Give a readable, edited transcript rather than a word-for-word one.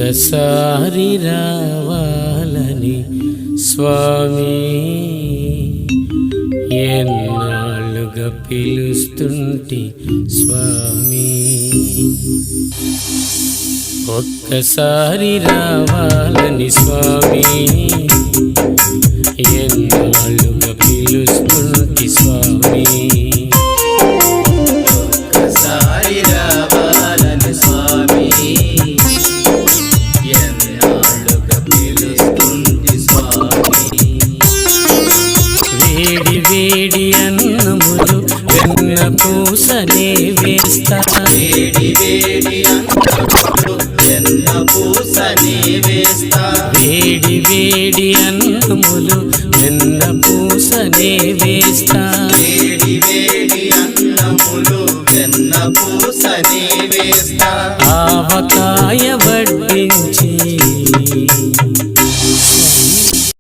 ఒక్కసారి రావాలని స్వామి ఎన్నాళ్ళుగా పిలుస్తుంటి స్వామి. ఒక్కసారి రావాలని స్వామి ఎన్నాళ్ళుగా పిలుస్తుంటి స్వామి. ఒక్కసారి రావాలని స్వామి ఎన్నాళ్ళుగా పిలుస్తుంటి స్వామి. వేడి వేడి అన్నములు వెన్న పూసనే వేస్తా. వేడి వేడి అన్నములు వెన్న పూసనే వేస్తా. వేడి వేడి అన్నములు వెన్న పూసనే వేస్తా. వేడి వేడి అన్నములు వెన్న పూసనే వేస్తా. ఆవకాయ వడ్డించి